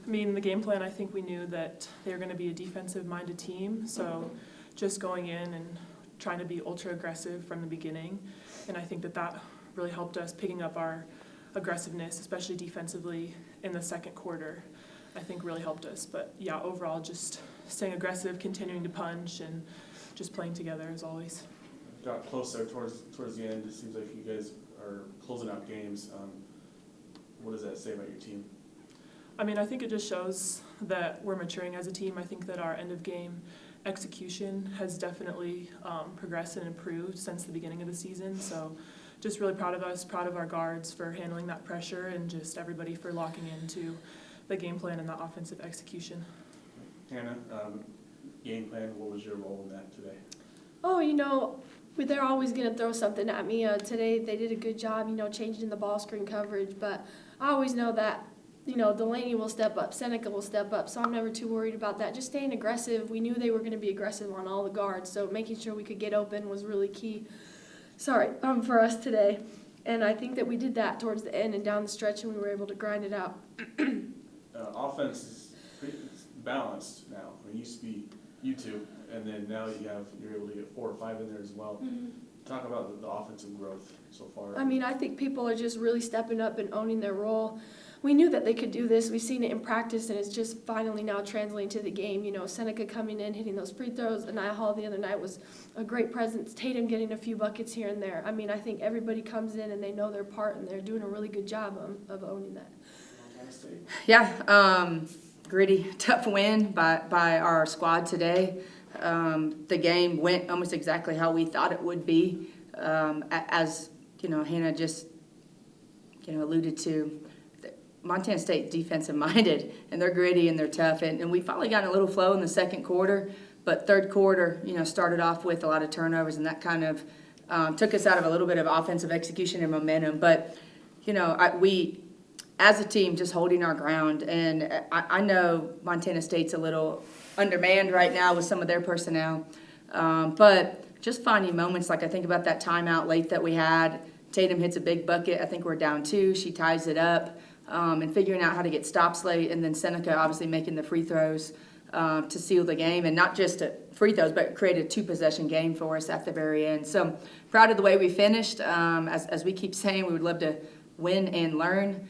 I mean, the game plan, I think we knew that they were going to be a defensive-minded team, so just going in and trying to be ultra-aggressive from the beginning, and I think that really helped us picking up our aggressiveness, especially defensively in the second quarter. I think really helped us, but yeah, overall just staying aggressive, continuing to punch, and just playing together as always. Got closer towards the end. It seems like you guys are closing out games. What does that say about your team? I mean, I think it just shows that we're maturing as a team. I think that our end-of-game execution has definitely progressed and improved since the beginning of the season. So just really proud of us, proud of our guards for handling that pressure, and just everybody for locking into the game plan and the offensive execution. Hannah, game plan, what was your role in that today? Oh, they're always going to throw something at me. Today they did a good job, changing the ball screen coverage, but I always know that Delaney will step up, Seneca will step up, so I'm never too worried about that. Just staying aggressive. We knew they were going to be aggressive on all the guards, so making sure we could get open was really key. For us today. And I think that we did that towards the end and down the stretch, and we were able to grind it out. Offense is pretty balanced now. I mean, it used to be you two, and then now you're able to get 4 or 5 in there as well. Mm-hmm. Talk about the offensive growth so far. I mean, I think people are just really stepping up and owning their role. We knew that they could do this. We've seen it in practice, and it's just finally now translating to the game. Seneca coming in, hitting those free throws. Anaya Hall the other night was a great presence. Tatum getting a few buckets here and there. I mean, I think everybody comes in and they know their part, and they're doing a really good job of owning that. Yeah, gritty, tough win by our squad today. The game went almost exactly how we thought it would be. As Hannah just alluded to, Montana State defensive-minded, and they're gritty and they're tough. And we finally got a little flow in the second quarter, but third quarter, started off with a lot of turnovers, and that kind of took us out of a little bit of offensive execution and momentum. But, we, as a team, just holding our ground. And I know Montana State's a little undermanned right now with some of their personnel, but just finding moments, like I think about that timeout late that we had. Tatum hits a big bucket. I think we're down 2. She ties it up. And figuring out how to get stops late, and then Seneca obviously making the free throws to seal the game, and not just free throws, but create a 2-possession game for us at the very end. So proud of the way we finished. As we keep saying, we would love to win and learn.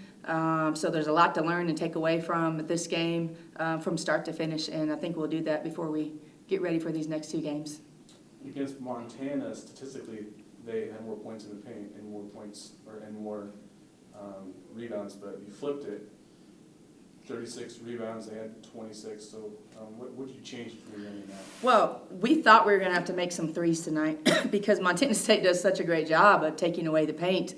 So there's a lot to learn and take away from this game from start to finish, and I think we'll do that before we get ready for these next 2 games. Against Montana, statistically, they had more points in the paint and more points and more rebounds, but you flipped it. 36 rebounds, they had 26. So what did you change between then and now? Well, we thought we were going to have to make some threes tonight because Montana State does such a great job of taking away the paint.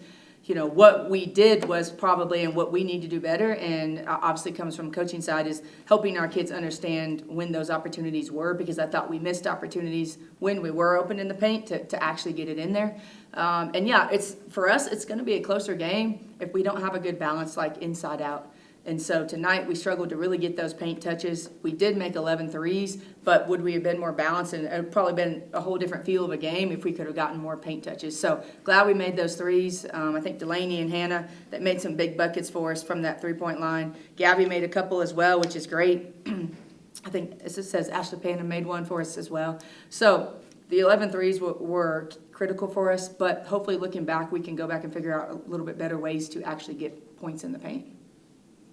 What we did was probably, and what we need to do better, and obviously comes from coaching side, is helping our kids understand when those opportunities were, because I thought we missed opportunities when we were open in the paint to actually get it in there. And yeah, for us, it's going to be a closer game if we don't have a good balance like inside out. And so tonight we struggled to really get those paint touches. We did make 11 threes, but would we have been more balanced? And it would probably been a whole different feel of a game if we could have gotten more paint touches. So glad we made those threes. I think Delaney and Hannah that made some big buckets for us from that 3-point line. Gabby made a couple as well, which is great. I think it says Ashley Panna made one for us as well. So the 11 threes were critical for us, but hopefully looking back, we can go back and figure out a little bit better ways to actually get points in the paint.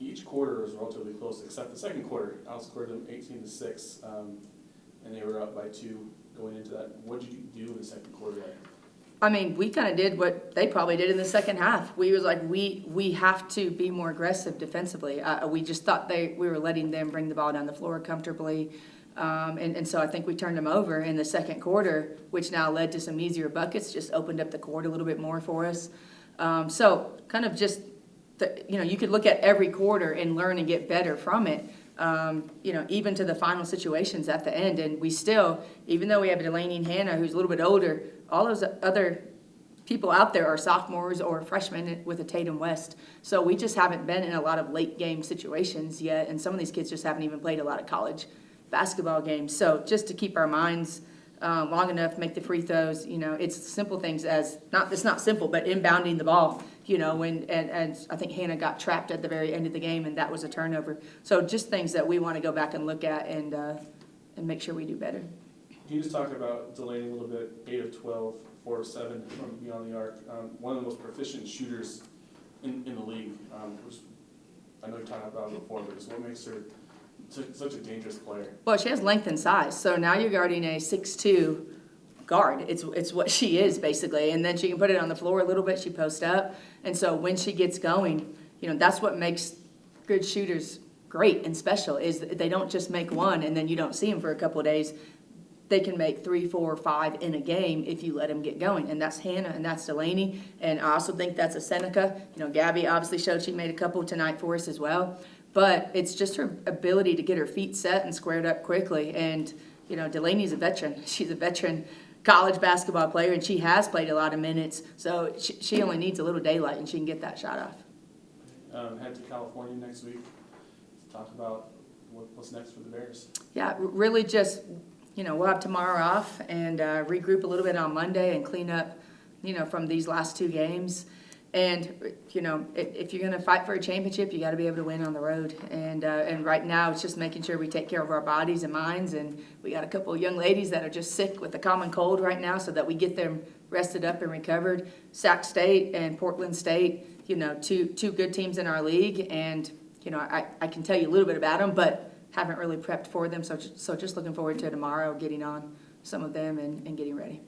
Each quarter was relatively close, except the second quarter. Outscored them 18-6, and they were up by 2 going into that. What did you do in the second quarter? I mean, we kind of did what they probably did in the second half. We was like, we have to be more aggressive defensively. We just thought we were letting them bring the ball down the floor comfortably. And so I think we turned them over in the second quarter, which now led to some easier buckets, just opened up the court a little bit more for us. So kind of just, you could look at every quarter and learn and get better from it, even to the final situations at the end. And we still, even though we have Delaney and Hannah, who's a little bit older, all those other people out there are sophomores or freshmen with a Tatum West. So we just haven't been in a lot of late game situations yet. And some of these kids just haven't even played a lot of college basketball games. So just to keep our minds long enough, make the free throws, it's simple things as, it's not simple, but inbounding the ball. you know, and I think Hannah got trapped at the very end of the game, and that was a turnover. So just things that we want to go back and look at and make sure we do better. Can you just talk about Delaney a little bit? 8 of 12, 4 of 7 from beyond the arc. One of the most proficient shooters in the league. Which I know you talked about it before, but just what makes her such a dangerous player? Well, she has length and size, so now you're guarding a 6'2" guard. It's what she is basically, and then she can put it on the floor a little bit. She posts up, and so when she gets going, you know, that's what makes good shooters great and special. Is they don't just make one and then you don't see them for a couple of days. They can make 3, 4, 5 in a game if you let them get going, and that's Hannah and that's Delaney, and I also think that's a Seneca. You know, Gabby obviously showed she made a couple tonight for us as well, but it's just her ability to get her feet set and squared up quickly. And you know, Delaney's a veteran. She's a veteran college basketball player, and she has played a lot of minutes, so she only needs a little daylight and she can get that shot off. Head to California next week to talk about what's next for the Bears. Yeah, really just, you know, we'll have tomorrow off and regroup a little bit on Monday and clean up, you know, from these last 2 games. And, you know, if you're going to fight for a championship, you got to be able to win on the road. And right now it's just making sure we take care of our bodies and minds. And we got a couple of young ladies that are just sick with the common cold right now, so that we get them rested up and recovered. Sac State and Portland State, you know, two good teams in our league. And, you know, I can tell you a little bit about them, but haven't really prepped for them. So just looking forward to tomorrow, getting on some of them and getting ready.